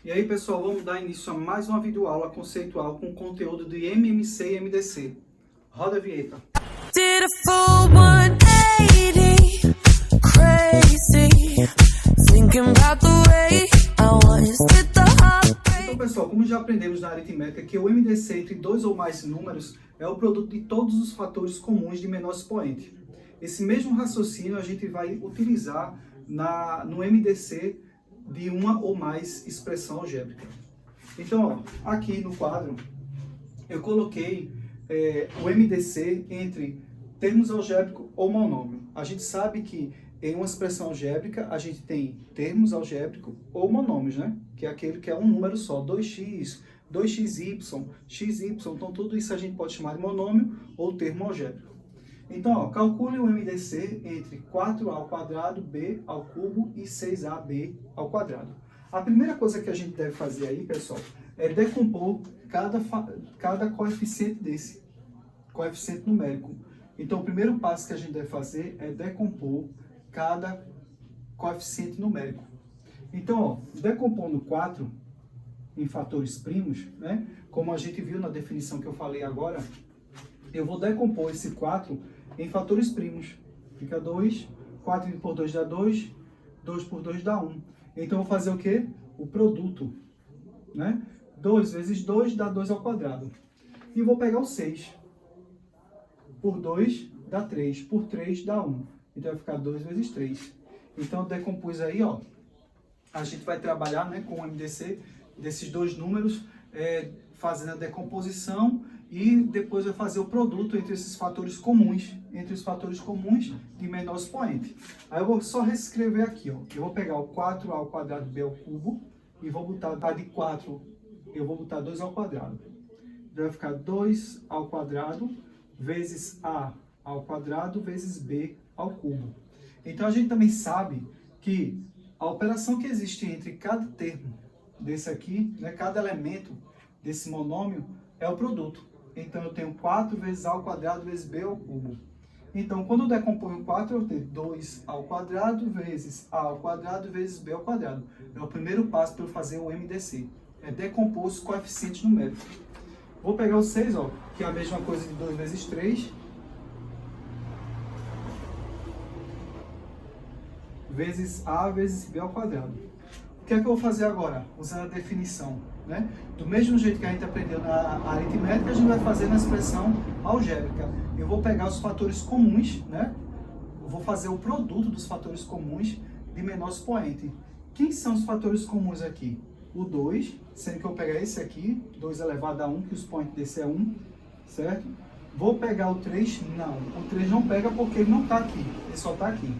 E aí, pessoal, vamos dar início a mais uma videoaula conceitual com conteúdo de MMC e MDC. Roda a vinheta. Did a full 180, crazy, thinking about the way I was, did the heartbreak. Então, pessoal, como já aprendemos na aritmética que o MDC entre dois ou mais números é o produto de todos os fatores comuns de menor expoente. Esse mesmo raciocínio a gente vai utilizar no MDC de uma ou mais expressão algébrica. Então, ó, aqui no quadro, eu coloquei o MDC entre termos algébricos ou monômio. A gente sabe que em uma expressão algébrica a gente tem termos algébricos ou monômios, né? Que é aquele que é um número só, 2x, 2xy, xy. Então, tudo isso a gente pode chamar de monômio ou termo algébrico. Então, ó, calcule o MDC entre 4a ao quadrado, b ao cubo e 6ab ao quadrado. A primeira coisa que a gente deve fazer aí, pessoal, é decompor cada coeficiente desse, coeficiente numérico. Então, o primeiro passo que a gente deve fazer é decompor cada coeficiente numérico. Então, ó, decompondo 4 em fatores primos, né, como a gente viu na definição que eu falei agora, eu vou decompor esse 4 em fatores primos. Fica 2, 4 por 2 dá 2, 2 por 2 dá 1. Então, eu vou fazer o quê? O produto, né? 2 vezes 2 dá 2 ao quadrado. E vou pegar o 6. Por 2 dá 3, por 3 dá 1. Então, vai ficar 2 vezes 3. Então, eu decompus aí, ó. A gente vai trabalhar, né, com o MDC desses dois números, fazendo a decomposição e depois vai fazer o produto entre esses fatores comuns, entre os fatores comuns de menor expoente. Aí eu vou só reescrever aqui, ó. Eu vou pegar o 4a ao quadrado b ao cubo e vou botar de 4, eu vou botar 2 ao quadrado. Então vai ficar 2 ao quadrado vezes a ao quadrado vezes b ao cubo. Então a gente também sabe que a operação que existe entre cada termo desse aqui, né, cada elemento desse monômio é o produto. Então, eu tenho 4 vezes a ao quadrado vezes b ao cubo. Então, quando eu decomponho 4, eu tenho 2 ao quadrado vezes a ao quadrado vezes b ao quadrado. É o primeiro passo para eu fazer o MDC. É decompor os coeficientes numéricos. Vou pegar o 6, ó, que é a mesma coisa de 2 vezes 3. Vezes a vezes b ao quadrado. O que é que eu vou fazer agora? Usando a definição, né? Do mesmo jeito que a gente aprendeu na aritmética, a gente vai fazer na expressão algébrica. Eu vou pegar os fatores comuns, né? Eu vou fazer o produto dos fatores comuns de menor expoente. Quem são os fatores comuns aqui? O 2, sendo que eu vou pegar esse aqui, 2 elevado a 1, que o expoente desse é 1, certo? Vou pegar o 3, não. O 3 não pega porque ele não está aqui, ele só está aqui.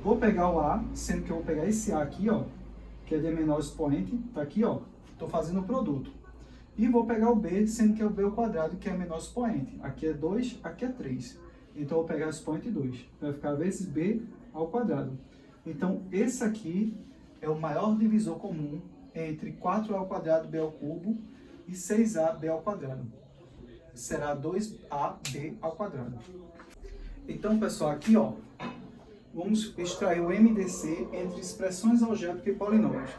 Vou pegar o A, sendo que eu vou pegar esse A aqui, ó, que é de menor expoente, tá aqui, ó, estou fazendo o produto. E vou pegar o B, sendo que é o B ao quadrado, que é menor expoente. Aqui é 2, aqui é 3. Então, eu vou pegar o expoente 2. Vai ficar vezes B ao quadrado. Então, esse aqui é o maior divisor comum entre 4A ao quadrado B ao cubo e 6AB ao quadrado. Será 2AB ao quadrado. Então, pessoal, aqui, ó, vamos extrair o MDC entre expressões algébricas e polinômios.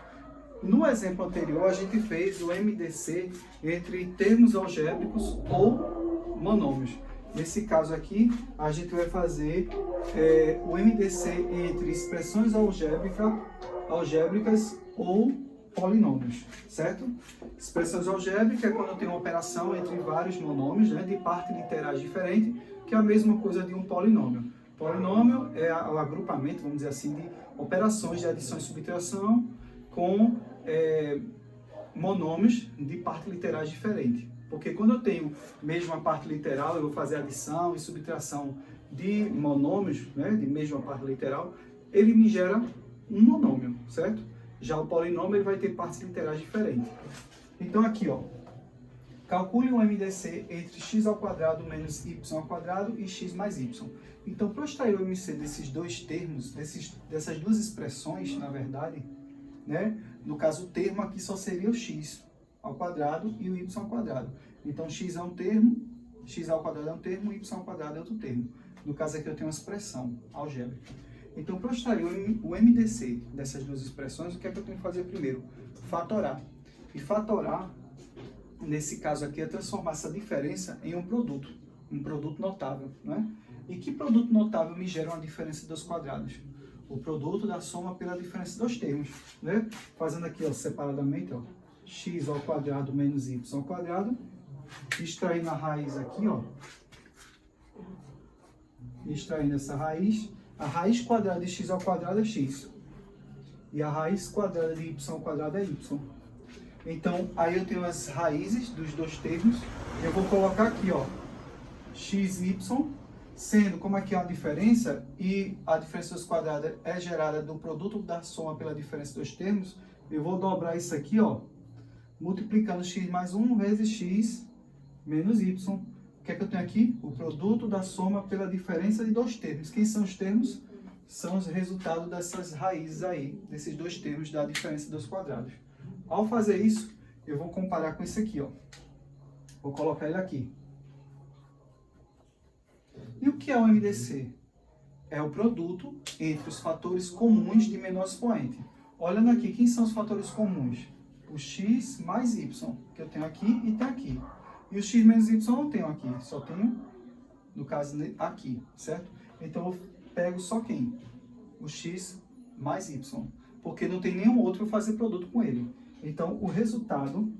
No exemplo anterior, a gente fez o MDC entre termos algébricos ou monômios. Nesse caso aqui, a gente vai fazer o MDC entre expressões algébricas ou polinômios, certo? Expressões algébricas é quando eu tenho uma operação entre vários monômios, né, de partes literais diferentes, que é a mesma coisa de um polinômio. Polinômio é o agrupamento, vamos dizer assim, de operações de adição e subtração com monômios de partes literais diferentes. Porque quando eu tenho mesmo a parte literal, eu vou fazer adição e subtração de monômios, né, de mesma parte literal, ele me gera um monômio, certo? Já o polinômio ele vai ter partes literais diferentes. Então aqui, ó, calcule o MDC entre x ao quadrado menos y ao quadrado e x mais y. Então, para eu extrair o MDC desses dois termos, dessas duas expressões, na verdade, né? No caso, o termo aqui só seria o x ao quadrado e o y ao quadrado. Então, x é um termo, x ao quadrado é um termo, y ao quadrado é outro termo. No caso aqui, eu tenho uma expressão algébrica. Então, para eu extrair o MDC dessas duas expressões, o que é que eu tenho que fazer primeiro? Fatorar. E fatorar, nesse caso aqui, é transformar essa diferença em um produto notável, né? E que produto notável me gera uma diferença dos quadrados? O produto da soma pela diferença dos termos, né? Fazendo aqui, ó, separadamente, ó, x ao quadrado menos y ao quadrado, extraindo a raiz aqui, ó, extraindo essa raiz, a raiz quadrada de x ao quadrado é x, e a raiz quadrada de y ao quadrado é y. Então, aí eu tenho as raízes dos dois termos, eu vou colocar aqui, ó, x, y, sendo como aqui é uma diferença, e a diferença dos quadrados é gerada do produto da soma pela diferença dos termos, eu vou dobrar isso aqui, ó, multiplicando x mais 1 vezes x menos y. O que é que eu tenho aqui? O produto da soma pela diferença de dois termos. Quem são os termos? São os resultados dessas raízes aí, desses dois termos da diferença dos quadrados. Ao fazer isso, eu vou comparar com esse aqui, ó. Vou colocar ele aqui. E o que é o MDC? É o produto entre os fatores comuns de menor expoente. Olhando aqui, quem são os fatores comuns? O x mais y, que eu tenho aqui e tem aqui. E o x menos y eu não tenho aqui, só tenho, no caso, aqui, certo? Então, eu pego só quem? O x mais y, porque não tem nenhum outro para fazer produto com ele. Então, o resultado,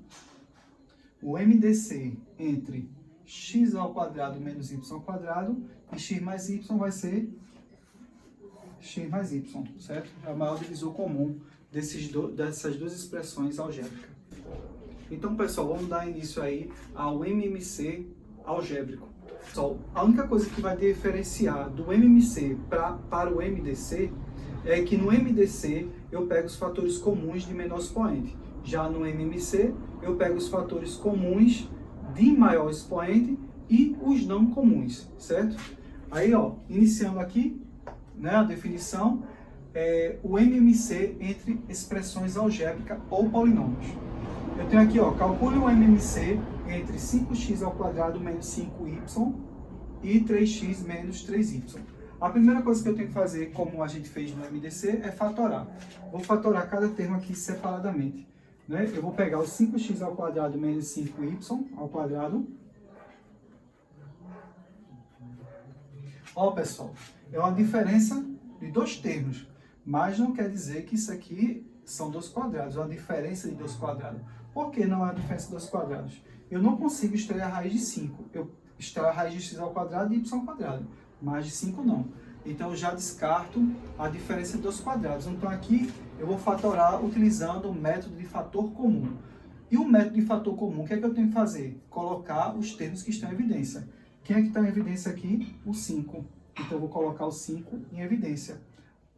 o MDC entre x ao quadrado menos y ao quadrado e x mais y vai ser x mais y, certo? É o maior divisor comum dessas duas expressões algébricas. Então, pessoal, vamos dar início aí ao MMC algébrico. Pessoal, a única coisa que vai diferenciar do MMC para o MDC é que no MDC eu pego os fatores comuns de menor expoente. Já no MMC eu pego os fatores comuns de maior expoente e os não comuns, certo? Aí, ó, iniciando aqui, né, a definição, o MMC entre expressões algébricas ou polinômios. Eu tenho aqui, ó, calcule o MMC entre 5x ao quadrado menos 5y e 3x menos 3y. A primeira coisa que eu tenho que fazer, como a gente fez no MDC, é fatorar. Vou fatorar cada termo aqui separadamente, né? Eu vou pegar o 5x ao quadrado menos 5y ao quadrado. Ó, pessoal, é uma diferença de dois termos, mas não quer dizer que isso aqui são dois quadrados, é uma diferença de dois quadrados. Por que não é uma diferença de dois quadrados? Eu não consigo extrair a raiz de 5. Eu extraio a raiz de x ao quadrado e y ao quadrado. Mais de 5 não. Então eu já descarto a diferença de dois quadrados. Então aqui eu vou fatorar utilizando o método de fator comum. E o método de fator comum, o que é que eu tenho que fazer? Colocar os termos que estão em evidência. Quem é que está em evidência aqui? O 5. Então eu vou colocar o 5 em evidência.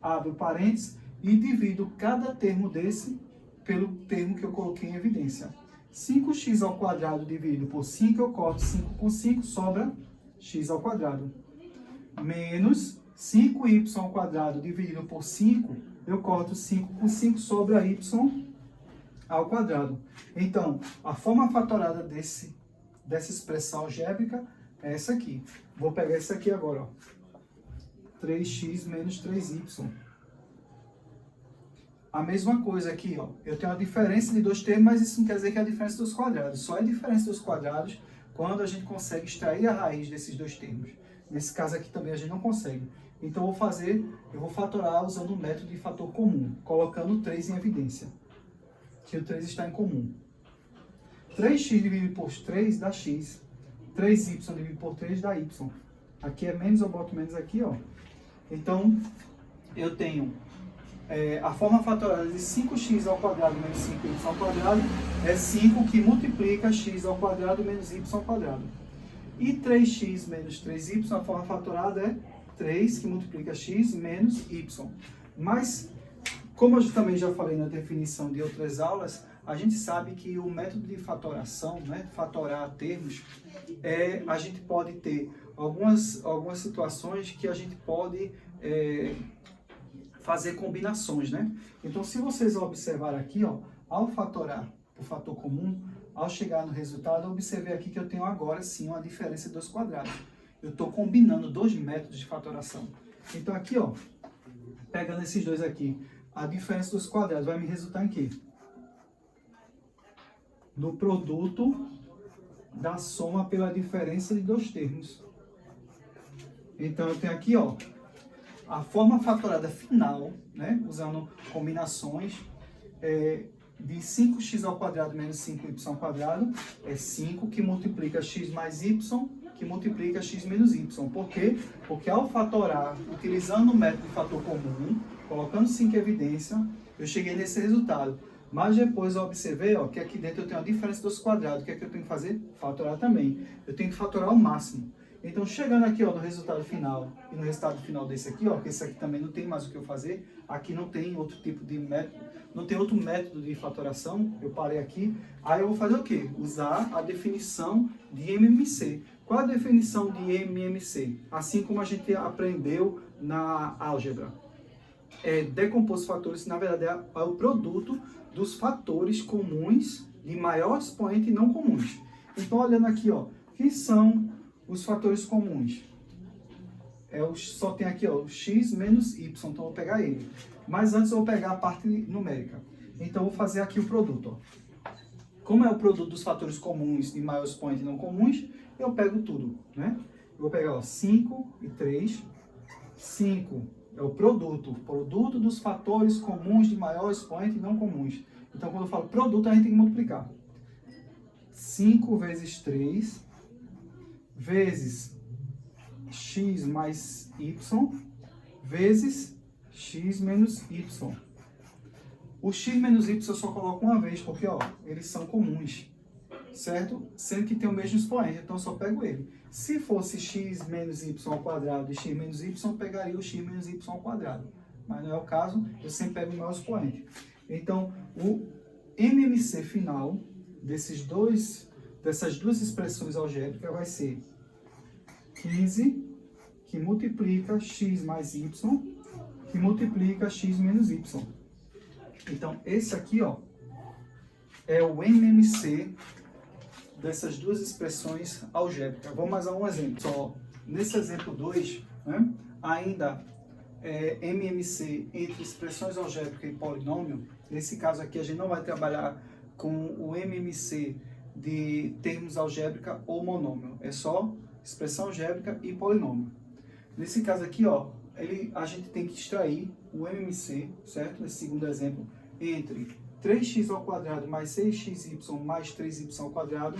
Abro parênteses e divido cada termo desse pelo termo que eu coloquei em evidência. 5x ao quadrado dividido por 5, eu corto 5 com 5, sobra x ao quadrado. Menos 5y ao quadrado dividido por 5, eu corto 5 com 5, sobra y ao quadrado. Então, a forma fatorada dessa expressão algébrica é essa aqui. Vou pegar essa aqui agora, ó. 3x menos 3y. A mesma coisa aqui, ó. Eu tenho a diferença de dois termos, mas isso não quer dizer que é a diferença dos quadrados. Só é a diferença dos quadrados quando a gente consegue extrair a raiz desses dois termos. Nesse caso aqui também a gente não consegue. Então eu vou fatorar usando o método de fator comum, colocando o 3 em evidência, que o 3 está em comum. 3x dividido por 3 dá x. 3y dividido por 3 dá y. Aqui é menos, eu boto menos aqui, ó. Então, eu tenho a forma fatorada de 5x ao quadrado menos 5y ao quadrado é 5 que multiplica x ao quadrado menos y ao quadrado. E 3x menos 3y, a forma fatorada é 3 que multiplica x menos y. Mas, como eu também já falei na definição de outras aulas, a gente sabe que o método de fatoração, né, fatorar termos, a gente pode ter algumas situações que a gente pode fazer combinações, né? Então, se vocês observarem aqui, ó, ao fatorar o fator comum, ao chegar no resultado, eu observei aqui que eu tenho agora sim uma diferença de dois quadrados. Eu estou combinando dois métodos de fatoração. Então, aqui, ó, pegando esses dois aqui, a diferença dos quadrados vai me resultar em quê? no produto da soma pela diferença de dois termos. Então, eu tenho aqui, ó, a forma fatorada final, né, usando combinações, de 5x² menos 5y² é 5 que multiplica x mais y, que multiplica x menos y. Por quê? Porque ao fatorar, utilizando o método de fator comum, colocando 5 em evidência, eu cheguei nesse resultado. Mas depois eu observei, ó, que aqui dentro eu tenho a diferença dos quadrados. O que é que eu tenho que fazer? Fatorar também. Eu tenho que fatorar ao máximo. Então, chegando aqui, ó, no resultado final, e no resultado final desse aqui, ó, que esse aqui também não tem mais o que eu fazer, aqui não tem outro tipo de método, não tem outro método de fatoração, eu parei aqui, aí eu vou fazer o quê? Usar a definição de MMC. Qual a definição de MMC? Assim como a gente aprendeu na álgebra. Decompor os fatores, na verdade, é o produto dos fatores comuns de maior expoente e não comuns. Então, olhando aqui, ó, quem são os fatores comuns? Só tem aqui, ó, o x menos y, então eu vou pegar ele. Mas antes eu vou pegar a parte numérica. Então, eu vou fazer aqui o produto, ó. Como é o produto dos fatores comuns de maior expoente e não comuns, eu pego tudo, né? Eu vou pegar, ó, 5 e 3. 5 é o produto dos fatores comuns de maior expoente e não comuns. Então, quando eu falo produto, a gente tem que multiplicar. 5 vezes 3 vezes x mais y vezes x menos y. O x menos y eu só coloco uma vez, porque ó, eles são comuns, certo? Sendo que tem o mesmo expoente, então eu só pego ele. Se fosse x menos y² e x menos y, eu pegaria o x menos y². Mas não é o caso, eu sempre pego o maior expoente. Então, o MMC final dessas duas expressões algébricas vai ser 15, que multiplica x mais y, que multiplica x menos y. Então, esse aqui, ó, é o MMC dessas duas expressões algébricas. Vamos mais a um exemplo. Só nesse exemplo 2, né, ainda é MMC entre expressões algébricas e polinômio. Nesse caso aqui, a gente não vai trabalhar com o MMC de termos algébrica ou monômio. É só expressão algébrica e polinômio. Nesse caso aqui, ó, a gente tem que extrair o MMC, certo? Nesse segundo exemplo, entre 3x² mais 6xy mais 3y²,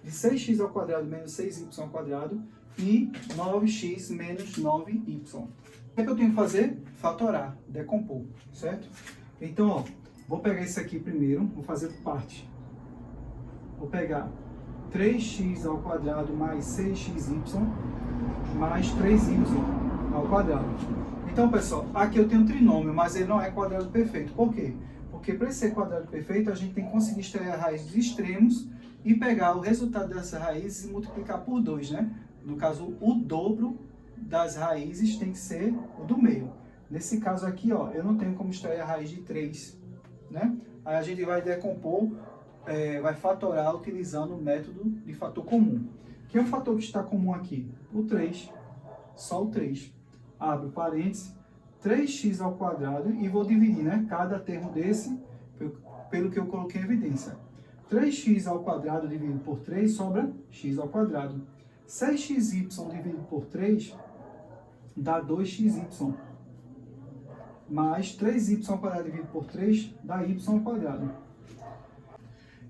de 6x² menos 6y² e 9x menos 9y. O que é que eu tenho que fazer? Fatorar, decompor, certo? Então, ó, vou pegar esse aqui primeiro, vou fazer por parte. Vou pegar 3x² mais 6xy mais 3y². Então, pessoal, aqui eu tenho um trinômio, mas ele não é quadrado perfeito. Por quê? Porque para ser quadrado perfeito, a gente tem que conseguir extrair a raiz dos extremos e pegar o resultado dessas raízes e multiplicar por 2, né? No caso, o dobro das raízes tem que ser o do meio. Nesse caso aqui, ó, eu não tenho como extrair a raiz de 3, né? Aí a gente vai decompor, vai fatorar utilizando o método de fator comum. Que é o fator que está comum aqui? O 3, só o 3. Abro parênteses, 3x² e vou dividir, né, cada termo desse pelo que eu coloquei em evidência. 3x² dividido por 3 sobra x². 6xy dividido por 3 dá 2xy. Mais 3y² dividido por 3 dá y².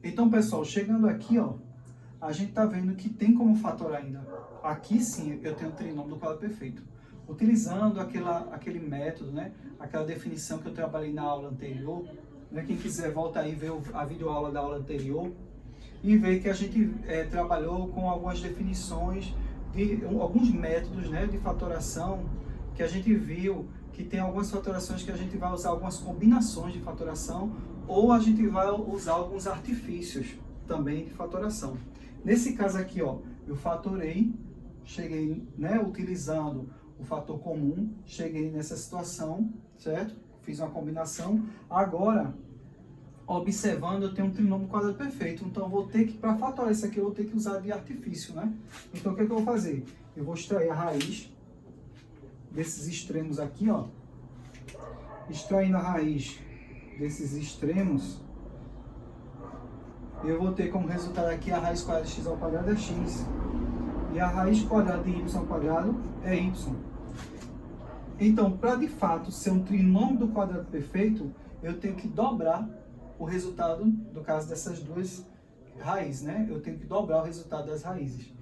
Então, pessoal, chegando aqui, ó, a gente está vendo que tem como fatorar ainda. Aqui sim eu tenho o trinômio do quadrado perfeito. Utilizando aquele método, né, aquela definição que eu trabalhei na aula anterior, né, quem quiser volta aí e ver a videoaula da aula anterior e ver que a gente trabalhou com algumas definições, alguns métodos, né, de fatoração, que a gente viu que tem algumas fatorações que a gente vai usar algumas combinações de fatoração ou a gente vai usar alguns artifícios também de fatoração. Nesse caso aqui, ó, eu fatorei, cheguei, né, utilizando o fator comum, cheguei nessa situação, certo? Fiz uma combinação. Agora, observando, eu tenho um trinômio quadrado perfeito. Então, eu vou ter que, para fatorar isso aqui, eu vou ter que usar de artifício, né? Então, o que é que eu vou fazer? Eu vou extrair a raiz desses extremos aqui, ó. Extraindo a raiz desses extremos, eu vou ter como resultado aqui a raiz quadrada de x ao quadrado é x. E a raiz quadrada de y ao quadrado é y. Então, para de fato ser um trinômio do quadrado perfeito, eu tenho que dobrar o resultado, no caso dessas duas raízes, né? Eu tenho que dobrar o resultado das raízes.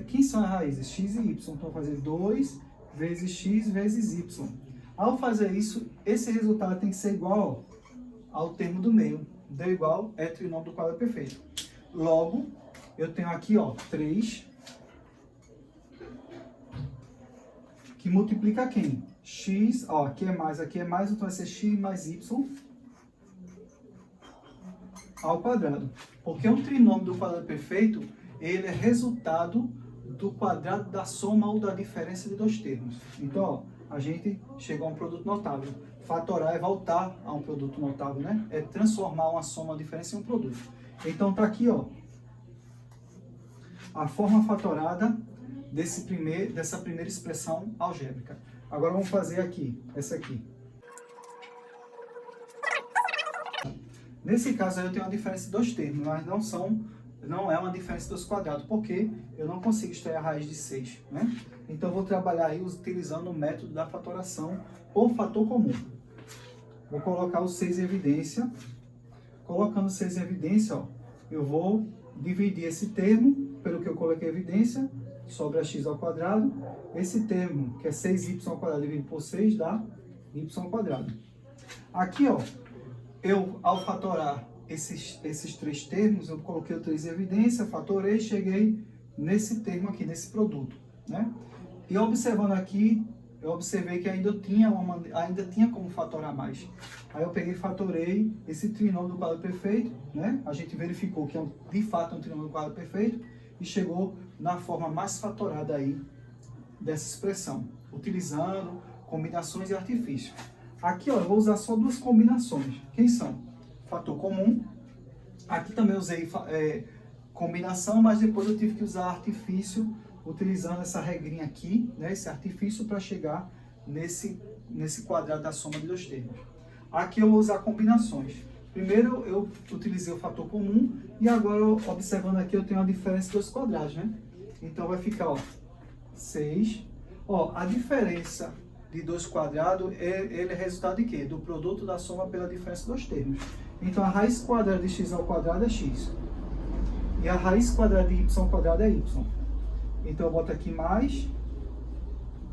Quem são as raízes? X e y. Então, vou fazer 2 vezes x vezes y. Ao fazer isso, esse resultado tem que ser igual ao termo do meio. Deu igual é trinômio do quadrado perfeito. Logo, eu tenho aqui, ó, 3, que multiplica quem? X, ó, aqui é mais, então vai ser x mais y ao quadrado. Porque um trinômio do quadrado perfeito, ele é resultado do quadrado da soma ou da diferença de dois termos. Então, ó, a gente chegou a um produto notável. Fatorar é voltar a um produto notável, né? É transformar uma soma, uma diferença em um produto. Então, tá aqui, ó, a forma fatorada dessa primeira expressão algébrica. Agora vamos fazer aqui, essa aqui. Nesse caso aí eu tenho uma diferença de dois termos, mas não é uma diferença dos quadrados, porque eu não consigo extrair a raiz de 6, né? Então eu vou trabalhar aí utilizando o método da fatoração por fator comum. Vou colocar o 6 em evidência. Colocando 6 em evidência, ó, eu vou dividir esse termo pelo que eu coloquei em evidência, sobra x ao quadrado. Esse termo, que é 6y ao quadrado dividido por 6, dá y ao quadrado. Aqui, ó, eu, ao fatorar esses três termos, eu coloquei o 3 em evidência, fatorei, cheguei nesse termo aqui, nesse produto, né? E observando aqui, eu observei que ainda tinha como fatorar mais. Aí eu peguei e fatorei esse trinômio do quadrado perfeito, né? A gente verificou que de fato é um trinômio do quadrado perfeito e chegou na forma mais fatorada aí dessa expressão, utilizando combinações e artifícios. Aqui, ó, eu vou usar só duas combinações. Quem são? Fator comum. Aqui também usei combinação, mas depois eu tive que usar artifício, utilizando essa regrinha aqui, né, esse artifício, para chegar nesse quadrado da soma de dois termos. Aqui eu vou usar combinações. Primeiro eu utilizei o fator comum e agora, observando aqui, eu tenho a diferença dos quadrados, né? Então vai ficar, ó, 6. Ó, a diferença de 2 quadrados, ele é resultado de quê? Do produto da soma pela diferença dos termos. Então a raiz quadrada de x ao quadrado é x. E a raiz quadrada de y ao quadrado é y. Então eu boto aqui mais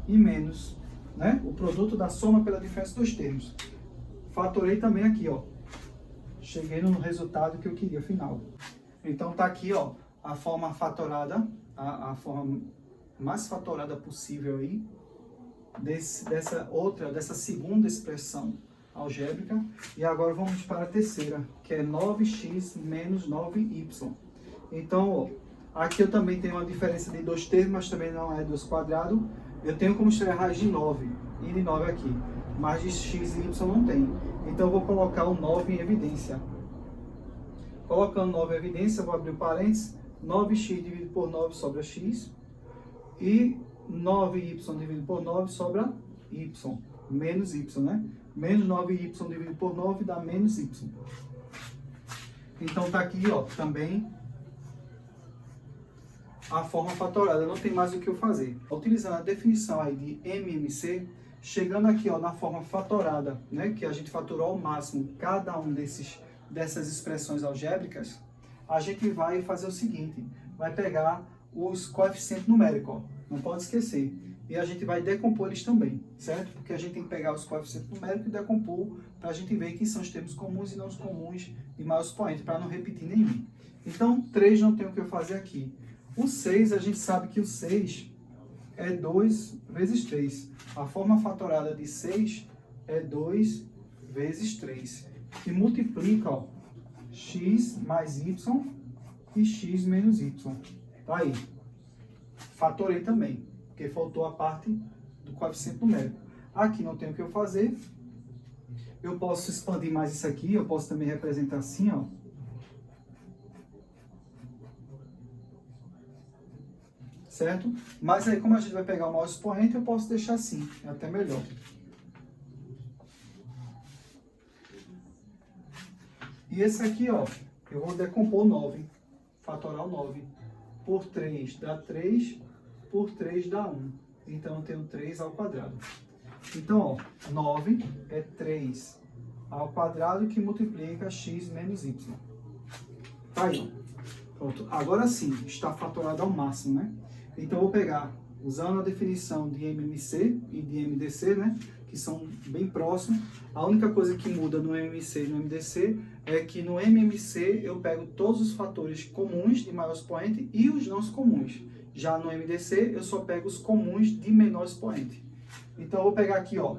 e menos, né? O produto da soma pela diferença dos termos. Fatorei também aqui, ó. Cheguei no resultado que eu queria, final. Então tá aqui, ó, a forma fatorada, a forma mais fatorada possível aí, dessa segunda expressão algébrica. E agora vamos para a terceira, que é 9x menos 9y. Então, ó, aqui eu também tenho uma diferença de dois termos, mas também não é 2 quadrados. Eu tenho como extrair a raiz de 9, e de 9 aqui, mas de x e y não tem. Então eu vou colocar o 9 em evidência. Colocando 9 em evidência, eu vou abrir o parênteses, 9x dividido por 9 sobra x, e 9y dividido por 9 sobra y, menos y, né? Menos 9y dividido por 9 dá menos y. Então tá aqui, ó, também a forma fatorada, não tem mais o que eu fazer. Utilizando a definição aí de MMC, chegando aqui, ó, na forma fatorada, né, que a gente fatorou ao máximo cada um dessas expressões algébricas, a gente vai fazer o seguinte, vai pegar os coeficientes numéricos, ó, não pode esquecer, e a gente vai decompor eles também, certo? Porque a gente tem que pegar os coeficientes numéricos e decompor para a gente ver quem são os termos comuns e não os comuns de maior expoente, para não repetir nenhum. Então, 3 não tem o que eu fazer aqui. O 6, a gente sabe que o 6 é 2 vezes 3. A forma fatorada de 6 é 2 vezes 3. Que multiplica, ó, x mais y e x menos y. Tá aí. Fatorei também, porque faltou a parte do coeficiente numérico. Aqui não tem o que eu fazer. Eu posso expandir mais isso aqui, eu posso também representar assim, ó. Certo? Mas aí, como a gente vai pegar o maior expoente, eu posso deixar assim, é até melhor. E esse aqui, ó, eu vou decompor 9, fatoral 9, por 3 dá 3, por 3 dá 1. Então, eu tenho 3 ao quadrado. Então, ó, 9 é 3 ao quadrado que multiplica x menos y. Tá aí, ó. Pronto. Agora sim, está fatorado ao máximo, né? Então, eu vou pegar, usando a definição de MMC e de MDC, né? Que são bem próximos. A única coisa que muda no MMC e no MDC é que no MMC eu pego todos os fatores comuns de maior expoente e os não comuns. Já no MDC eu só pego os comuns de menor expoente. Então eu vou pegar aqui, ó,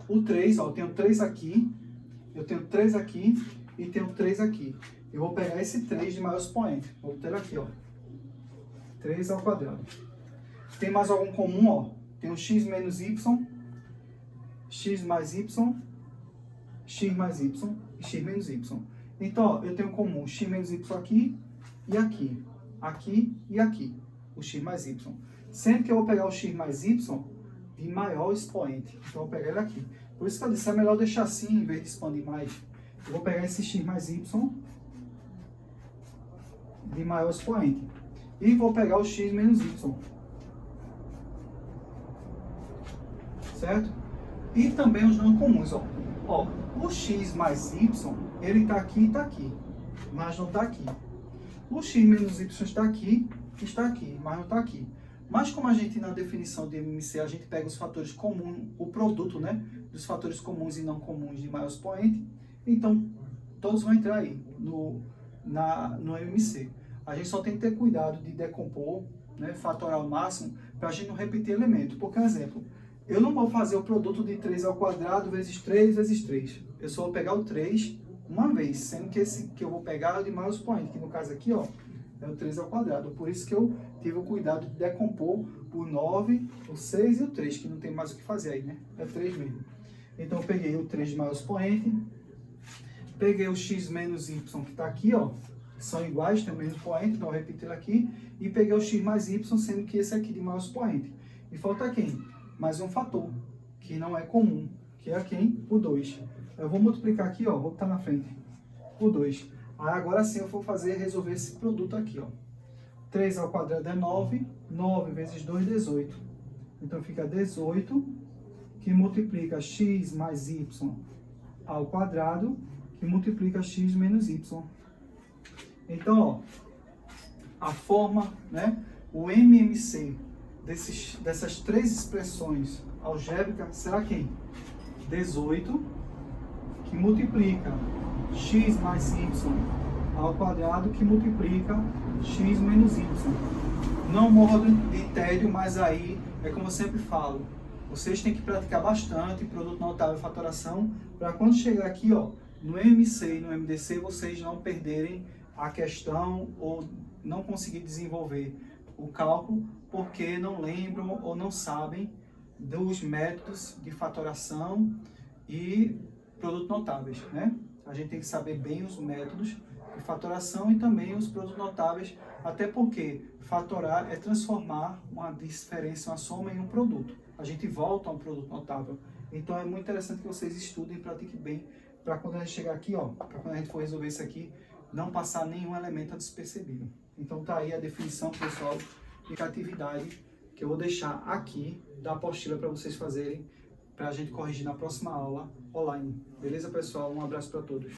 o 3, ó, eu tenho 3 aqui, eu tenho 3 aqui e tenho 3 aqui. Eu vou pegar esse 3 de maior expoente, vou ter aqui, ó, 3 ao quadrado. Tem mais algum comum, ó? Tem o x menos y, x mais y, x mais y e x menos y. Então, ó, eu tenho comum x menos y aqui e aqui, aqui e aqui, o x mais y. Sendo que eu vou pegar o x mais y de maior expoente. Então, eu vou pegar ele aqui. Por isso que eu disse, é melhor deixar assim, em vez de expandir mais. Eu vou pegar esse x mais y de maior expoente. E vou pegar o x menos y. Certo? E também os não comuns, ó. Ó, o x mais y, ele está aqui e está aqui, mas não está aqui. O x menos y está aqui, mas não está aqui. Mas como a gente, na definição de MMC, a gente pega os fatores comuns, o produto, né, dos fatores comuns e não comuns de maior expoente, então todos vão entrar aí no MMC. A gente só tem que ter cuidado de decompor, né, fatorar ao máximo, para a gente não repetir elemento. Por exemplo, eu não vou fazer o produto de 3 ao quadrado vezes 3 vezes 3. Eu só vou pegar o 3 uma vez, sendo que esse que eu vou pegar é o de maior expoente, que no caso aqui, ó, é o 3 ao quadrado. Por isso que eu tive o cuidado de decompor o 9, o 6 e o 3, que não tem mais o que fazer aí, né? É 3 mesmo. Então, eu peguei o 3 de maior expoente, peguei o x menos y, que está aqui, ó, são iguais, tem o mesmo expoente, então eu repito ele aqui, e peguei o x mais y, sendo que esse aqui de maior expoente. E falta quem? Mais um fator, que não é comum, que é quem? O 2. Eu vou multiplicar aqui, ó, vou botar na frente, o 2. Aí agora sim eu vou resolver esse produto aqui, ó. 3 ao quadrado é 9, 9 vezes 2, 18. Então fica 18, que multiplica x mais y ao quadrado, que multiplica x menos y. Então, ó, a forma, né, o MMC dessas três expressões algébricas será quem? 18, que multiplica x mais y ao quadrado, que multiplica x menos y. Não morro de tédio, mas aí é como eu sempre falo, vocês têm que praticar bastante produto notável e fatoração, para quando chegar aqui, ó, no MMC e no MDC, vocês não perderem a questão ou não conseguir desenvolver o cálculo porque não lembram ou não sabem dos métodos de fatoração e produtos notáveis, né? A gente tem que saber bem os métodos de fatoração e também os produtos notáveis, até porque fatorar é transformar uma diferença, uma soma em um produto. A gente volta a um produto notável. Então é muito interessante que vocês estudem e pratiquem bem, para quando a gente chegar aqui, ó, para quando a gente for resolver isso aqui, não passar nenhum elemento despercebido. Então tá aí a definição, pessoal, de atividade que eu vou deixar aqui da apostila para vocês fazerem, para a gente corrigir na próxima aula online. Beleza, pessoal? Um abraço para todos.